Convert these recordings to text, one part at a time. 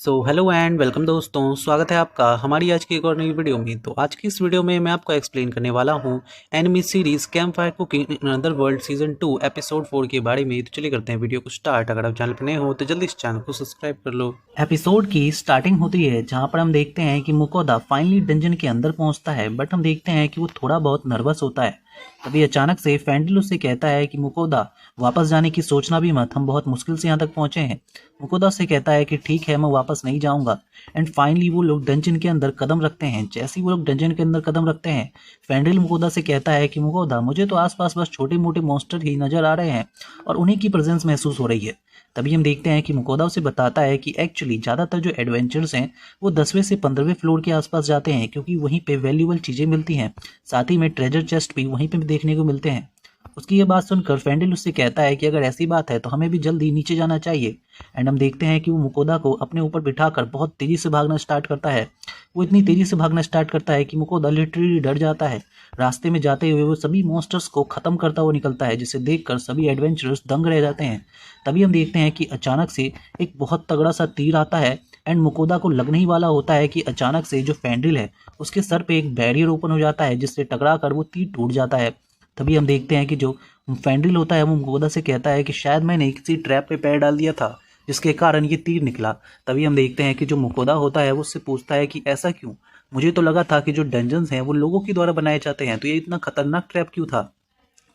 Hello and welcome दोस्तों, स्वागत है आपका हमारी आज की एक और नई वीडियो में। तो आज की इस वीडियो में मैं आपको एक्सप्लेन करने वाला हूं enemy series camp fire cooking in another world season 2 episode 4 के बारे में। तो चलिए करते हैं वीडियो को स्टार्ट। अगर आप चैनल पर नए हो तो जल्दी इस चैनल को सब्सक्राइब कर लो। एपिसोड की स्टार्टिंग होती है जहां पर हम देखते हैं कि मुकोदा फाइनली डंजन के अंदर पहुंचता है, बट हम देखते हैं कि वो थोड़ा बहुत नर्वस होता है। तभी अचानक से फैंडल उससे कहता है कि मुकोदा वापस जाने की सोचना भी मत, हम बहुत मुश्किल से यहाँ तक पहुंचे हैं। मुकोदा उससे कहता है कि ठीक है, मैं वापस नहीं जाऊंगा। एंड फाइनली वो लोग डंजन के अंदर कदम रखते हैं। जैसे ही वो लोग डंजन के अंदर कदम रखते हैं, फैंडल मुकोदा से कहता है कि मुकोदा, मुझे तो आसपास बस छोटे मोटे मॉन्स्टर ही नजर आ रहे हैं और उन्हीं की प्रेजेंस महसूस हो रही है। तभी हम देखते हैं कि मुकोदा उसे बताता है कि एक्चुअली ज़्यादातर जो एडवेंचर्स हैं वो 10वें से 15वें फ्लोर के आसपास जाते हैं, क्योंकि वहीं पे वैल्यूएबल चीज़ें मिलती हैं। साथ ही में ट्रेजर चेस्ट भी वहीं पे देखने को मिलते हैं। उसकी ये बात सुनकर फैंडल उससे कहता है कि अगर ऐसी बात है तो हमें भी जल्दी नीचे जाना चाहिए। एंड हम देखते हैं कि वो मुकोदा को अपने ऊपर बिठाकर बहुत तेज़ी से भागना स्टार्ट करता है। वो इतनी तेज़ी से भागना स्टार्ट करता है कि मुकोदा लिटरली डर जाता है। रास्ते में जाते हुए वो सभी मॉन्स्टर्स को ख़त्म करता हुआ निकलता है, जिसे देखकर सभी एडवेंचरर्स दंग रह जाते हैं। तभी हम देखते हैं कि अचानक से एक बहुत तगड़ा सा तीर आता है। एंड मुकोदा को लगने ही वाला होता है कि अचानक से जो फैंडल है उसके सर पे एक बैरियर ओपन हो जाता है, जिससे टकरा कर वो तीर टूट जाता है। तभी हम देखते हैं कि जो फैंडल होता है वो मुकोदा से कहता है कि शायद मैंने किसी ट्रैप पे पैर डाल दिया था, जिसके कारण ये तीर निकला। तभी हम देखते हैं कि जो मुकोदा होता है वो उससे पूछता है कि ऐसा क्यों, मुझे तो लगा था कि जो डंजन्स हैं वो लोगों के द्वारा बनाए जाते हैं, तो ये इतना खतरनाक ट्रैप क्यों था।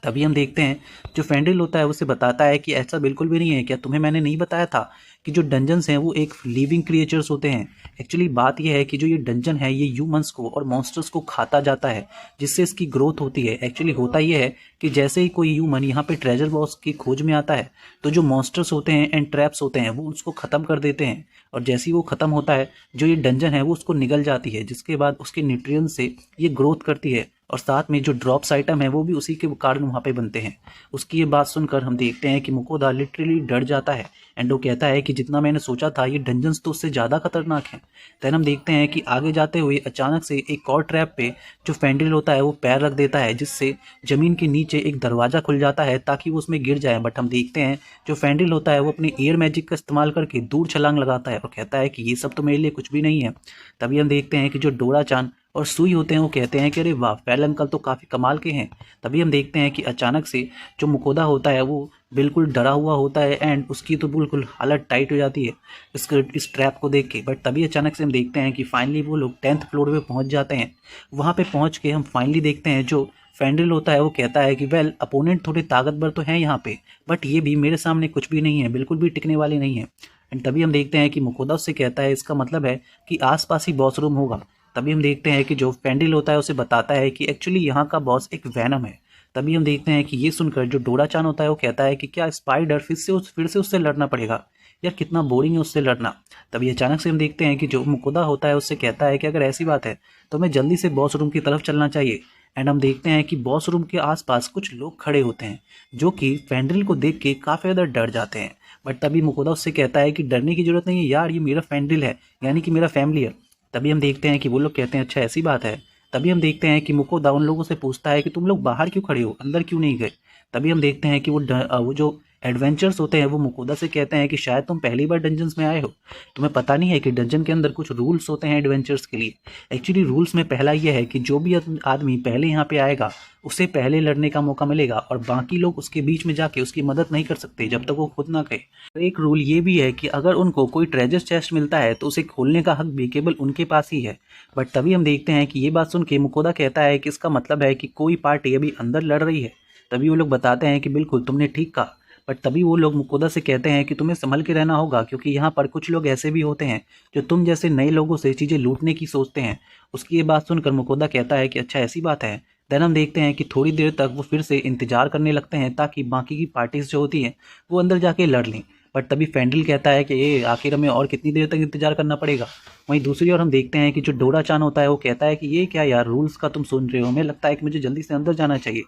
तभी हम देखते हैं जो फैंडल होता है उसे बताता है कि ऐसा बिल्कुल भी नहीं है। क्या तुम्हें मैंने नहीं बताया था कि जो डंजन्स हैं वो एक लिविंग क्रिएचर्स होते हैं। एक्चुअली बात यह है कि जो ये डंजन है ये ह्यूमंस को और मॉन्स्टर्स को खाता जाता है, जिससे इसकी ग्रोथ होती है। एक्चुअली होता यह है कि जैसे ही कोई ह्यूमन यहाँ पे ट्रेजर बॉक्स की खोज में आता है तो जो मॉन्स्टर्स होते हैं एंड ट्रैप्स होते हैं वो उसको ख़त्म कर देते हैं। और जैसे ही वो ख़त्म होता है जो ये डंजन है वो उसको निगल जाती है, जिसके बाद उसके न्यूट्रिएंट्स से ये ग्रोथ करती है। और साथ में जो ड्रॉप्स आइटम है वो भी उसी के कारण वहाँ पे बनते हैं। उसकी ये बात सुनकर हम देखते हैं कि मुकोदा लिटरली डर जाता है। एंड वो कहता है कि जितना मैंने सोचा था ये डंजन्स तो उससे ज़्यादा खतरनाक हैं। देन हम देखते हैं कि आगे जाते हुए अचानक से एक और ट्रैप पे जो फैंडल होता है वो पैर रख देता है, जिससे ज़मीन के नीचे एक दरवाज़ा खुल जाता है ताकि वो उसमें गिर जाए। बट हम देखते हैं जो फैंडल होता है वो अपने एयर मैजिक का इस्तेमाल करके दूर छलांग लगाता है और कहता है कि ये सब तो मेरे लिए कुछ भी नहीं है। तभी हम देखते हैं कि जो डोरा चान और सुई होते हैं वो कहते हैं कि अरे वाह, फैल अंकल तो काफ़ी कमाल के हैं। तभी हम देखते हैं कि अचानक से जो मुकोदा होता है वो बिल्कुल डरा हुआ होता है एंड उसकी तो बिल्कुल हालत टाइट हो जाती है इस ट्रैप को देख के। बट तभी अचानक से हम देखते हैं कि फाइनली वो लोग 10th फ्लोर पे पहुंच जाते हैं। वहाँ पे पहुंच के हम फाइनली देखते हैं जो फैंडल होता है वो कहता है कि वेल, अपोनेंट थोड़े ताकतवर तो हैं यहाँ पे, बट ये भी मेरे सामने कुछ भी नहीं है, बिल्कुल भी टिकने वाले नहीं है। एंड तभी हम देखते हैं कि मुकोदा उससे कहता है इसका मतलब है कि आसपास ही बॉस रूम होगा। तभी हम देखते हैं कि जो फैंडल होता है उसे बताता है कि एक्चुअली यहाँ का बॉस एक वैनम है। तभी हम देखते हैं कि ये सुनकर जो डोरा चान होता है वो कहता है कि क्या स्पाइडर फिर से उससे लड़ना पड़ेगा, यार कितना बोरिंग है उससे लड़ना। तभी अचानक से हम देखते हैं कि जो मुकोदा होता है उससे कहता है कि अगर ऐसी बात है तो हमें जल्दी से बॉस रूम की तरफ चलना चाहिए। एंड हम देखते हैं कि बॉस रूम के आसपास कुछ लोग खड़े होते हैं जो कि फैंडल को देख के काफ़ी ज़्यादा डर जाते हैं। बट तभी मुकोदा उससे कहता है कि डरने की जरूरत नहीं है यार, ये मेरा फैंडल है, यानी कि मेरा फैमिली है। तभी हम देखते हैं कि वो लोग कहते हैं अच्छा ऐसी बात है। तभी हम देखते हैं कि मुकोदा उन लोगों से पूछता है कि तुम लोग बाहर क्यों खड़े हो, अंदर क्यों नहीं गए। तभी हम देखते हैं कि वो जो एडवेंचर्स होते हैं वो मुकोदा से कहते हैं कि शायद तुम पहली बार डंजन्स में आए हो, तुम्हें पता नहीं है कि डंजन के अंदर कुछ रूल्स होते हैं एडवेंचर्स के लिए। एक्चुअली रूल्स में पहला यह है कि जो भी आदमी पहले यहाँ पे आएगा उसे पहले लड़ने का मौका मिलेगा और बाकी लोग उसके बीच में जाके उसकी मदद नहीं कर सकते जब तक वो खुद ना कहे। तो एक रूल ये भी है कि अगर उनको कोई ट्रेजर चेस्ट मिलता है तो उसे खोलने का हक भी केवल उनके पास ही है। बट तभी हम देखते हैं कि ये बात सुन के मुकोदा कहता है कि इसका मतलब है कि कोई पार्टी अभी अंदर लड़ रही है। तभी वो लोग बताते हैं कि बिल्कुल तुमने ठीक कहा। बट तभी वो लोग मुकोदा से कहते हैं कि तुम्हें संभल के रहना होगा, क्योंकि यहाँ पर कुछ लोग ऐसे भी होते हैं जो तुम जैसे नए लोगों से चीज़ें लूटने की सोचते हैं। उसकी ये बात सुनकर मुकोदा कहता है कि अच्छा ऐसी बात है। देन हम देखते हैं कि थोड़ी देर तक वो फिर से इंतजार करने लगते हैं ताकि बाकी की पार्टीज जो होती हैं वो अंदर जाके लड़ लें। बट तभी फैंडल कहता है कि ये आखिर हमें और कितनी देर तक इंतजार करना पड़ेगा। वहीं दूसरी ओर हम देखते हैं कि जो डोरा चान होता है वो कहता है कि ये क्या यार, रूल्स का तुम सुन रहे हो, हमें लगता है कि मुझे जल्दी से अंदर जाना चाहिए।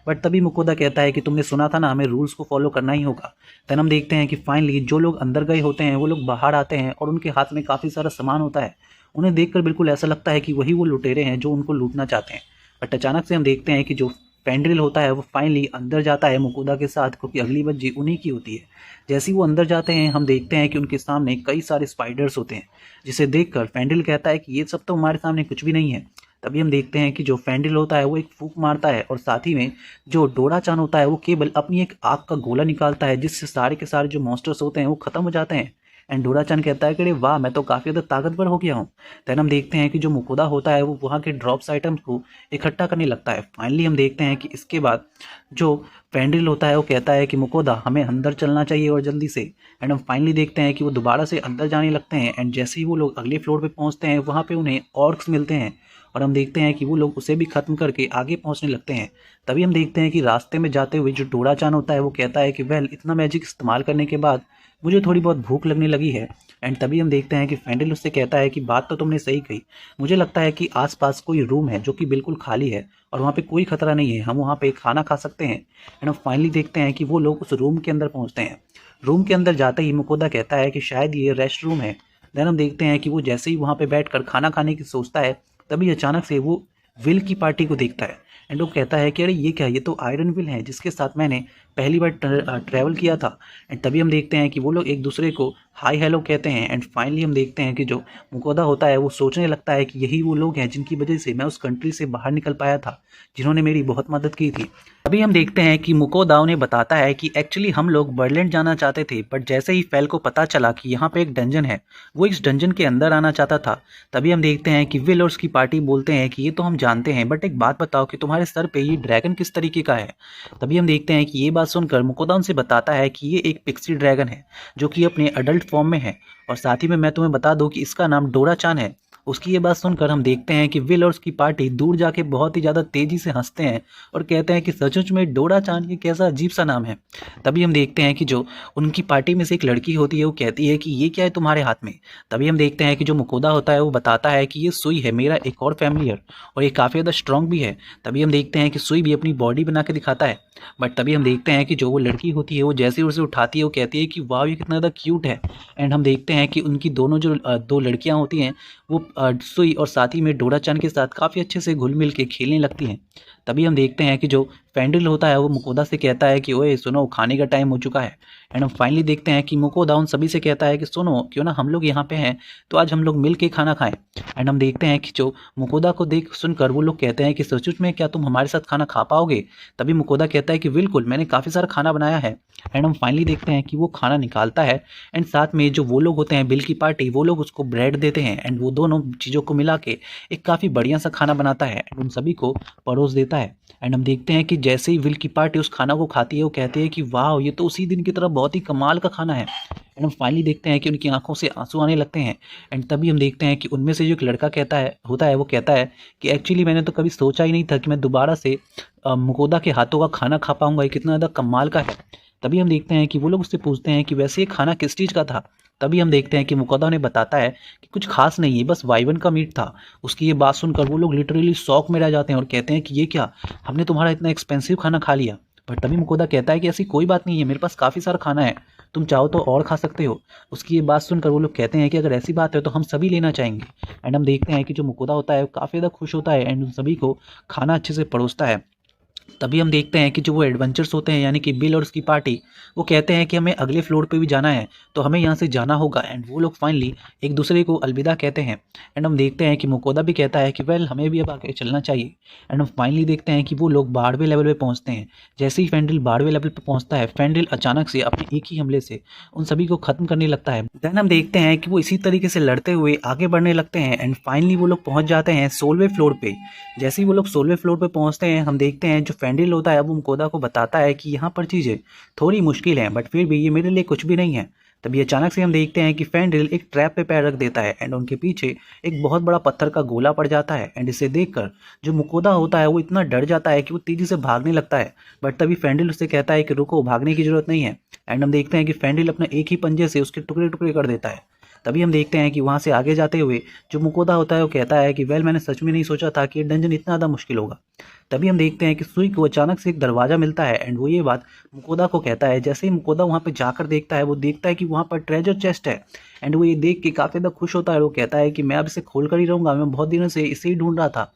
बट तभी मुकोदा कहता है कि तुमने सुना था ना, हमें रूल्स को फॉलो करना ही होगा। देन हम देखते हैं कि फाइनली जो लोग अंदर गए होते हैं वो लोग बाहर आते हैं और उनके हाथ में काफ़ी सारा सामान होता है। उन्हें देखकर बिल्कुल ऐसा लगता है कि वही वो लुटेरे हैं जो उनको लूटना चाहते हैं। बट अचानक से हम देखते हैं कि जो फेंड्रिल होता है वो फाइनली अंदर जाता है मुकोदा के साथ, क्योंकि अगली बच्ची उन्हीं की होती है। जैसे ही वो अंदर जाते हैं हम देखते हैं कि उनके सामने कई सारे स्पाइडर्स होते हैं, जिसे देखकर फेंड्रिल कहता है कि ये सब तो हमारे सामने कुछ भी नहीं है। तभी हम देखते हैं कि जो फेंड्रिल होता है वो एक फूंक मारता है और साथ ही में जो डोरा चान होता है वो केवल अपनी एक आग का गोला निकालता है, जिससे सारे के सारे जो मॉन्स्टर्स होते हैं वो खत्म हो जाते हैं। एंड डोरा चान कहता है कि अरे वाह, मैं तो काफ़ी ज़्यादा ताकतवर हो गया हूँ। देन हम देखते हैं कि जो मुकोदा होता है वो वहाँ के ड्रॉप्स आइटम्स को इकट्ठा करने लगता है। फाइनली हम देखते हैं कि इसके बाद जो फेंड्रिल होता है वो कहता है कि मुकोदा हमें अंदर चलना चाहिए और जल्दी से। एंड हम फाइनली देखते हैं कि वो दोबारा से अंदर जाने लगते हैं। एंड जैसे ही वो लोग अगले फ्लोर पे पहुंचते हैं वहाँ पे उन्हें ऑर्क्स मिलते हैं और हम देखते हैं कि वो लोग उसे भी ख़त्म करके आगे पहुंचने लगते हैं। तभी हम देखते हैं कि रास्ते में जाते हुए जो डोरा चान होता है वो कहता है कि वेल, इतना मैजिक इस्तेमाल करने के बाद मुझे थोड़ी बहुत भूख लगने लगी है। एंड तभी हम देखते हैं कि फेंड्रिल उससे कहता है कि बात तो तुमने सही कही, मुझे लगता है कि आसपास कोई रूम है जो कि बिल्कुल खाली है और वहाँ पे कोई खतरा नहीं है, हम वहाँ पे खाना खा सकते हैं। एंड हम फाइनली देखते हैं कि वो लोग उस रूम के अंदर पहुँचते हैं। रूम के अंदर जाते ही मुकोदा कहता है कि शायद ये रेस्ट रूम है। देन हम देखते हैं कि वो जैसे ही वहाँ पे बैठकर खाना खाने की सोचता है तभी अचानक से वो विल की पार्टी को देखता है। एंड वो कहता है कि अरे ये क्या, ये तो आयरन विल है जिसके साथ मैंने पहली बार ट्रैवल किया था। एंड तभी हम देखते हैं कि वो लोग एक दूसरे को हाय हेलो कहते हैं। एंड फाइनली हम देखते हैं कि जो मुकोदा होता है वो सोचने लगता है कि यही वो लोग हैं जिनकी वजह से मैं उस कंट्री से बाहर निकल पाया था, जिन्होंने मेरी बहुत मदद की थी। अभी हम देखते हैं कि मुकोदा उन्हें बताता है कि एक्चुअली हम लोग बर्लैंड जाना चाहते थे, बट जैसे ही फेल को पता चला कि यहाँ पे एक डंजन है, वो इस डंजन के अंदर आना चाहता था। तभी हम देखते हैं कि विल और उसकी पार्टी बोलते हैं कि ये तो हम जानते हैं, बट एक बात बताओ कि तुम्हारे सर पे ये ड्रैगन किस तरीके का है। तभी हम देखते हैं कि ये बात सुनकर मुकोदा उनसे बताता है कि ये एक पिक्सी ड्रैगन है जो कि अपने अडल्ट फॉर्म में है, और साथ ही में मैं तुम्हें बता दूं कि इसका नाम डोरा चान है। उसकी ये बात सुनकर हम देखते हैं कि विल और उसकी पार्टी दूर जाके बहुत ही ज़्यादा तेज़ी से हंसते हैं और कहते हैं कि सचमुच में डोरा चान ये कैसा अजीब सा नाम है। तभी हम देखते हैं कि जो उनकी पार्टी में से एक लड़की होती है वो कहती है कि ये क्या है तुम्हारे हाथ में। तभी हम देखते हैं कि जो मुकोदा होता है वो बताता है कि ये सुई है, मेरा एक और फैमिलियर, और ये काफ़ी ज़्यादा स्ट्रॉन्ग भी है। तभी हम देखते हैं कि सुई भी अपनी बॉडी बना के दिखाता है। बट तभी हम देखते हैं कि जो वो लड़की होती है वो जैसे ही उसे उठाती है वो कहती है कि वाह, ये कितना ज़्यादा क्यूट है। एंड हम देखते हैं कि उनकी दोनों जो दो लड़कियां होती हैं वो सुई और साथ ही में डोरा चान के साथ काफ़ी अच्छे से घुल मिल के खेलने लगती हैं। तभी हम देखते हैं कि जो फेंड्रिल होता है वो मुकोदा से कहता है कि ओए सुनो, खाने का टाइम हो चुका है। एंड हम फाइनली देखते हैं कि मुकोदा उन सभी से कहता है कि सुनो, क्यों ना हम लोग यहाँ पे हैं तो आज हम लोग मिल के खाना खाएं। एंड हम देखते हैं कि जो मुकोदा को देख सुनकर वो लोग कहते हैं कि सचमुच में क्या तुम हमारे साथ खाना खा पाओगे। तभी मुकोदा कहता है कि बिल्कुल, मैंने काफ़ी सारा खाना बनाया है। एंड हम फाइनली देखते हैं कि वो खाना निकालता है एंड साथ में जो वो लोग होते हैं बिल की पार्टी, वो लोग उसको ब्रेड देते हैं एंड वो दोनों चीज़ों को मिला के एक काफ़ी बढ़िया सा खाना बनाता है एंड उन सभी को परोस देता है। एंड हम देखते हैं कि जैसे ही विल की पार्टी उस खाना को खाती है वो कहती है कि वाह, ये तो उसी दिन की तरह बहुत ही कमाल का खाना है। एंड हम फाइनली देखते हैं कि उनकी आंखों से आंसू आने लगते हैं। एंड तभी हम देखते हैं कि उनमें से जो एक लड़का होता है वो कहता है कि एक्चुअली मैंने तो कभी सोचा ही नहीं था कि मैं दोबारा से मुकोदा के हाथों का खाना खा पाऊंगा, ये कितना ज़्यादा कमाल का है। तभी हम देखते हैं कि वो लोग उससे पूछते हैं कि वैसे ये खाना किस चीज़ का था। तभी हम देखते हैं कि मुकोदा उन्हें बताता है कि कुछ खास नहीं है, बस वाइवन का मीट था। उसकी ये बात सुनकर वो लोग लिटरली शॉक में रह जाते हैं और कहते हैं कि ये क्या, हमने तुम्हारा इतना एक्सपेंसिव खाना खा लिया। बट तभी मुकोदा कहता है कि ऐसी कोई बात नहीं है, मेरे पास काफ़ी सारा खाना है, तुम चाहो तो और खा सकते हो। उसकी ये बात सुनकर वो लोग कहते हैं कि अगर ऐसी बात है तो हम सभी लेना चाहेंगे। एंड हम देखते हैं कि जो मुकोदा होता है वो काफ़ी ज़्यादा खुश होता है एंड उन सभी को खाना अच्छे से परोसता है। तभी हम देखते हैं कि जो वो एडवेंचर्स होते हैं यानी कि बिल और उसकी पार्टी, वो कहते हैं कि हमें अगले फ्लोर पे भी जाना है तो हमें यहाँ से जाना होगा। एंड वो लोग फाइनली एक दूसरे को अलविदा कहते हैं। एंड हम देखते हैं कि मुकोदा भी कहता है कि वेल, हमें भी अब आगे चलना चाहिए। एंड हम फाइनली देखते हैं कि वो लोग 12वें लेवल पे पहुँचते हैं। जैसे ही फेंड्रिल 12वें लेवल पे पहुँचता है, फेंड्रिल अचानक से अपने एक ही हमले से उन सभी को खत्म करने लगता है। देन हम देखते हैं कि वो इसी तरीके से लड़ते हुए आगे बढ़ने लगते हैं एंड फाइनली वो लोग पहुँच जाते हैं 16वें फ्लोर पे। जैसे ही वो लोग 16वें फ्लोर पे पहुँचते हैं हम देखते हैं जो फेंड्रिल होता है वो मुकोदा को बताता है कि यहाँ पर चीज़ें थोड़ी मुश्किल हैं, बट फिर भी ये मेरे लिए कुछ भी नहीं है। तभी अचानक से हम देखते हैं कि फेंड्रिल एक ट्रैप पे पैर रख देता है एंड उनके पीछे एक बहुत बड़ा पत्थर का गोला पड़ जाता है। एंड इसे देखकर जो मुकोदा होता है वो इतना डर जाता है कि वो तेजी से भागने लगता है। बट तभी फेंड्रिल उससे कहता है कि रुको, भागने की जरूरत नहीं है। एंड हम देखते हैं कि फेंड्रिल अपना एक ही पंजे से उसके टुकड़े टुकड़े कर देता है। तभी हम देखते हैं कि वहाँ से आगे जाते हुए जो मुकोदा होता है वो कहता है कि वेल, मैंने सच में नहीं सोचा था कि ये डंजन इतना ज़्यादा मुश्किल होगा। तभी हम देखते हैं कि सुई को अचानक से एक दरवाज़ा मिलता है एंड वो ये बात मुकोदा को कहता है। जैसे ही मुकोदा वहाँ पे जाकर देखता है वो देखता है कि वहाँ पर ट्रेजर चेस्ट है एंड वो ये देख के काफ़ी ज़्यादा खुश होता है। वो कहता है कि मैं अब इसे खोल कर ही रहूँगा, मैं बहुत दिनों से इसे ही ढूंढ रहा था।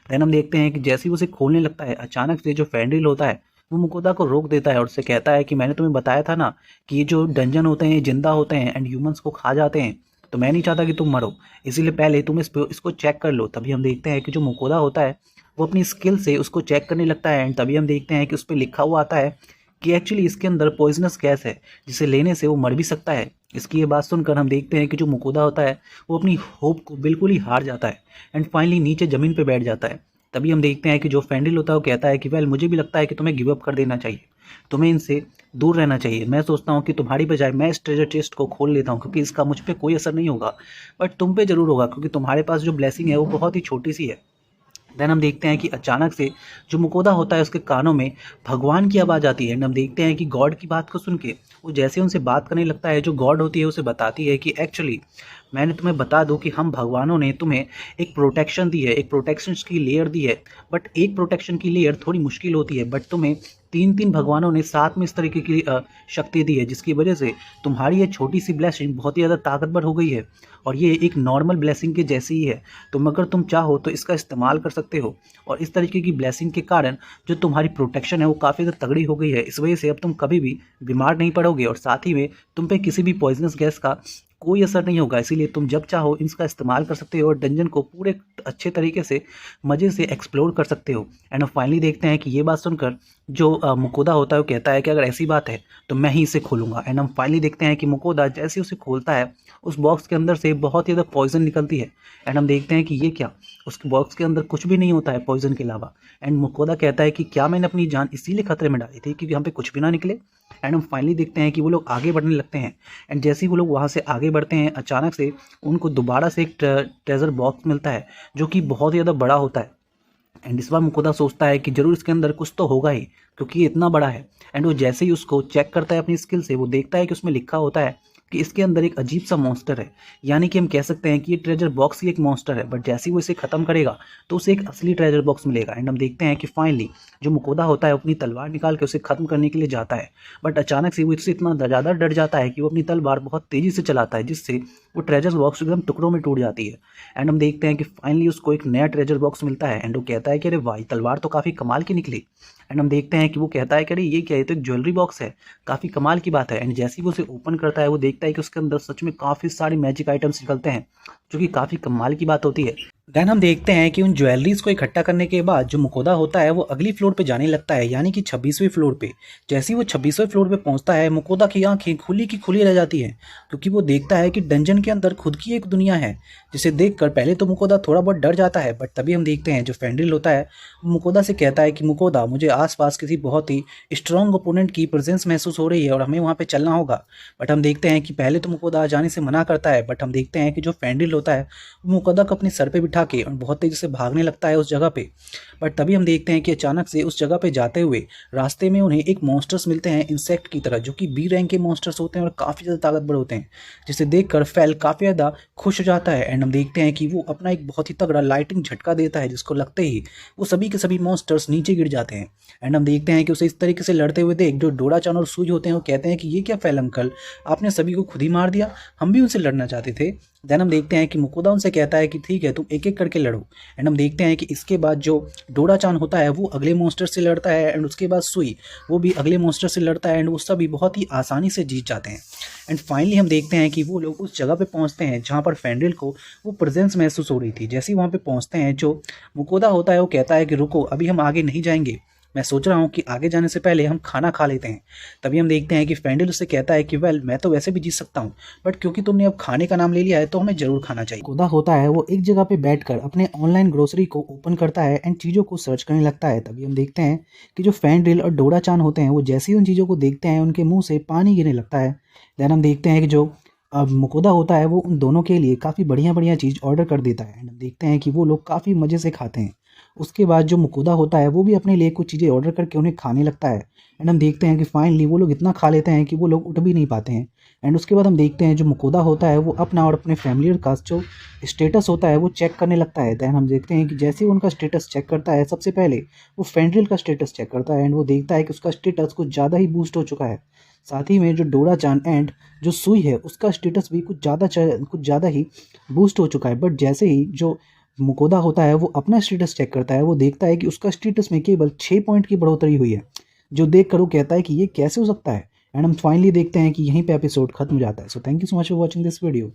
देन हम देखते हैं कि जैसे ही वो उसे खोलने लगता है, अचानक से जो फैंड्रिल होता है वो मुकोदा को रोक देता है और उससे कहता है कि मैंने तुम्हें बताया था ना कि ये जो डंजन होते हैं ये जिंदा होते हैं एंड ह्यूमंस को खा जाते हैं, तो मैं नहीं चाहता कि तुम मरो, इसीलिए पहले तुम इसको चेक कर लो। तभी हम देखते हैं कि जो मुकोदा होता है वो अपनी स्किल से उसको चेक करने लगता है एंड तभी हम देखते हैं कि उस पर लिखा हुआ आता है कि एक्चुअली इसके अंदर पॉइजनस गैस है जिसे लेने से वो मर भी सकता है। इसकी ये बात सुनकर हम देखते हैं कि जो मुकोदा होता है वो अपनी होप को बिल्कुल ही हार जाता है एंड फाइनली नीचे ज़मीन पे बैठ जाता है। तभी हम देखते हैं कि जो फैंडिल होता है वो कहता है कि वेल मुझे भी लगता है कि तुम्हें गिव अप कर देना चाहिए, तुम्हें इनसे दूर रहना चाहिए। मैं सोचता हूँ कि तुम्हारी बजाय मैं इस ट्रेजर चेस्ट को खोल लेता हूँ क्योंकि इसका मुझ पर कोई असर नहीं होगा, बट तुम पे ज़रूर होगा क्योंकि तुम्हारे पास जो ब्लेसिंग है वो बहुत ही छोटी सी है। देन हम देखते हैं कि अचानक से जो मुकोदा होता है उसके कानों में भगवान की आवाज़ आती है एंड हम देखते हैं कि गॉड की बात को सुन के वो जैसे उनसे बात करने लगता है, जो गॉड होती है उसे बताती है कि एक्चुअली मैंने तुम्हें बता दूं कि हम भगवानों ने तुम्हें एक प्रोटेक्शन दी है, एक प्रोटेक्शन की लेयर दी है, बट एक प्रोटेक्शन की लेयर थोड़ी मुश्किल होती है, बट तुम्हें तीन तीन भगवानों ने साथ में इस तरीके की शक्ति दी है जिसकी वजह से तुम्हारी ये छोटी सी ब्लेसिंग बहुत ही ज़्यादा ताकतवर हो गई है और ये एक नॉर्मल ब्लेसिंग के जैसी ही है। तुम अगर तुम चाहो तो इसका इस्तेमाल कर सकते हो और इस तरीके की ब्लेसिंग के कारण जो तुम्हारी प्रोटेक्शन है वो काफ़ी ज़्यादा तगड़ी हो गई है। इस वजह से अब तुम कभी भी बीमार नहीं पड़ोगे और साथ ही में तुम पे किसी भी पॉइजनस गैस का कोई असर नहीं होगा। इसीलिए तुम जब चाहो इसका इस्तेमाल कर सकते हो और डंजन को पूरे अच्छे तरीके से मज़े से एक्सप्लोर कर सकते हो। एंड अब फाइनली देखते हैं कि ये बात सुनकर जो मुकोदा होता है वो कहता है कि अगर ऐसी बात है तो मैं ही इसे खोलूँगा। एंड हम फाइनली देखते हैं कि मुकोदा जैसे उसे खोलता है उस बॉक्स के अंदर से बहुत ही ज़्यादा पॉइजन निकलती है एंड हम देखते हैं कि ये क्या, उसके बॉक्स के अंदर कुछ भी नहीं होता है पॉइजन के अलावा। एंड मुकोदा कहता है कि क्या मैंने अपनी जान इसीलिए खतरे में डाली थी कि यहाँ पे कुछ भी ना निकले। एंड हम फाइनली देखते हैं कि वो लोग आगे बढ़ने लगते हैं एंड जैसे ही वो लोग वहाँ से आगे बढ़ते हैं अचानक से उनको दोबारा से एक ट्रेजर बॉक्स मिलता है जो कि बहुत ही ज़्यादा बड़ा होता है। एंड इस बार मुकोदा सोचता है कि जरूर इसके अंदर कुछ तो होगा ही क्योंकि ये इतना बड़ा है। एंड वो जैसे ही उसको चेक करता है अपनी स्किल से वो देखता है कि उसमें लिखा होता है कि इसके अंदर एक अजीब सा मॉन्स्टर है, यानी कि हम कह सकते हैं कि ये ट्रेजर बॉक्स ही एक मॉन्स्टर है, बट जैसे ही वो इसे ख़त्म करेगा तो उसे एक असली ट्रेजर बॉक्स मिलेगा। एंड हम देखते हैं कि फाइनली जो मुकोदा होता है अपनी तलवार निकाल के उसे ख़त्म करने के लिए जाता है, बट अचानक से वो इससे इतना ज़्यादा डर जाता है कि वो अपनी तलवार बहुत तेज़ी से चलाता है जिससे वो ट्रेजर बॉक्स एकदम टुकड़ों में टूट जाती है। एंड हम देखते हैं कि फाइनली उसको एक नया ट्रेजर बॉक्स मिलता है एंड वो कहता है कि अरे भाई तलवार तो काफ़ी कमाल की निकली। एंड हम देखते हैं कि वो कहता है कि अरे ये क्या है, तो एक ज्वेलरी बॉक्स है, काफ़ी कमाल की बात है। एंड जैसे ही वो उसे ओपन करता है वो देखता है कि उसके अंदर सच में काफ़ी सारे मैजिक आइटम्स निकलते हैं जो कि काफ़ी कमाल की बात होती है। देन हम देखते हैं कि उन ज्वेलरीज को इकट्ठा करने के बाद जो मुकोदा होता है वो अगली फ्लोर पे जाने लगता है, यानी कि 26वें फ्लोर पे। जैसे ही वो 26वें फ्लोर पे पहुंचता है मुकोदा की आंखें खुली की खुली रह जाती हैं क्योंकि वो देखता है कि डंजन के अंदर खुद की एक दुनिया है जिसे देखकर पहले तो मुकोदा थोड़ा बहुत डर जाता है, बट तभी हम देखते हैं जो फैंड्रिल होता है वो मुकोदा से कहता है कि मुकोदा मुझे आसपास किसी बहुत ही स्ट्रॉन्ग ओपोनेंट की प्रेजेंस महसूस हो रही है और हमें वहाँ पे चलना होगा। बट हम देखते हैं कि पहले तो मुकोदा जाने से मना करता है, बट हम देखते हैं कि जो फैंड्रिल होता है वो मुकोदा को अपने सर पे बिठा के और बहुत तेज़ी से भागने लगता है उस जगह पे। बट तभी हम देखते हैं कि अचानक से उस जगह पे जाते हुए रास्ते में उन्हें एक मॉन्स्टर्स मिलते हैं इंसेक्ट की तरह, जो कि बी रैंक के मॉन्स्टर्स होते हैं और काफ़ी ज़्यादा ताकतवर होते हैं, जिसे देखकर फैल काफ़ी ज़्यादा खुश हो जाता है। एंड हम देखते हैं कि वो अपना एक बहुत ही तगड़ा लाइटिंग झटका देता है जिसको लगते ही वो सभी के सभी मॉन्स्टर्स नीचे गिर जाते हैं। एंड हम देखते हैं कि उसे इस तरीके से लड़ते हुए देख जो डोराचान और सूज होते हैं वो कहते हैं कि ये क्या फैल अंकल, आपने सभी को खुद ही मार दिया, हम भी उनसे लड़ना चाहते थे। देन हम देखते हैं कि मुकोदा उनसे कहता है कि ठीक है तुम एक एक करके लड़ो। एंड हम देखते हैं कि इसके बाद जो डोराचान होता है वो अगले मॉन्स्टर से लड़ता है एंड उसके बाद सुई वो भी अगले मॉन्स्टर से लड़ता है एंड वो सभी बहुत ही आसानी से जीत जाते हैं। एंड फाइनली हम देखते हैं कि वो लोग उस जगह पे पहुंचते हैं जहां पर फैंड्रिल को वो प्रेजेंस महसूस हो रही थी। जैसे ही वहां पे पहुंचते हैं जो मुकोदा होता है वो कहता है कि रुको अभी हम आगे नहीं जाएंगे, मैं सोच रहा हूँ कि आगे जाने से पहले हम खाना खा लेते हैं। तभी हम देखते हैं कि फैंड्रिल उससे कहता है कि वेल मैं तो वैसे भी जीत सकता हूँ, बट क्योंकि तुमने अब खाने का नाम ले लिया है तो हमें जरूर खाना चाहिए। मुकोदा होता है वो एक जगह पे बैठकर अपने ऑनलाइन ग्रोसरी को ओपन करता है एंड चीज़ों को सर्च करने लगता है। तभी हम देखते हैं कि जो फैंड्रिल और डोराचान होते हैं वो जैसे ही उन चीज़ों को देखते हैं उनके मुंह से पानी गिरने लगता है। देन हम देखते हैं कि जो अब मुकोदा होता है वो उन दोनों के लिए काफ़ी बढ़िया बढ़िया चीज़ ऑर्डर कर देता है एंड हम देखते हैं कि वो लोग काफ़ी मज़े से खाते हैं। उसके बाद जो मुकोदा होता है वो भी अपने लिए कुछ चीज़ें ऑर्डर करके उन्हें खाने लगता है एंड हम देखते हैं कि फाइनली वो लोग इतना खा लेते हैं कि वो लोग उठ भी नहीं पाते हैं। एंड उसके बाद हम देखते हैं जो मुकोदा होता है वो अपना और अपने फैमिली का जो स्टेटस होता है वो चेक करने लगता है। दैन हम देखते हैं कि जैसे ही उनका स्टेटस चेक करता है सबसे पहले वो फैंड्रिल का स्टेटस चेक करता है एंड वो देखता है कि उसका स्टेटस कुछ ज़्यादा ही बूस्ट हो चुका है। साथ ही में जो डोराचान एंड जो सुई है उसका स्टेटस भी कुछ ज़्यादा ही बूस्ट हो चुका है। बट जैसे ही जो मुकोदा होता है वो अपना स्टेटस चेक करता है, वो देखता है कि उसका स्टेटस में केवल 6 पॉइंट की बढ़ोतरी हुई है, जो देखकर वो कहता है कि ये कैसे हो सकता है। एंड हम फाइनली देखते हैं कि यहीं पे एपिसोड खत्म हो जाता है। So thank you so much for watching this video.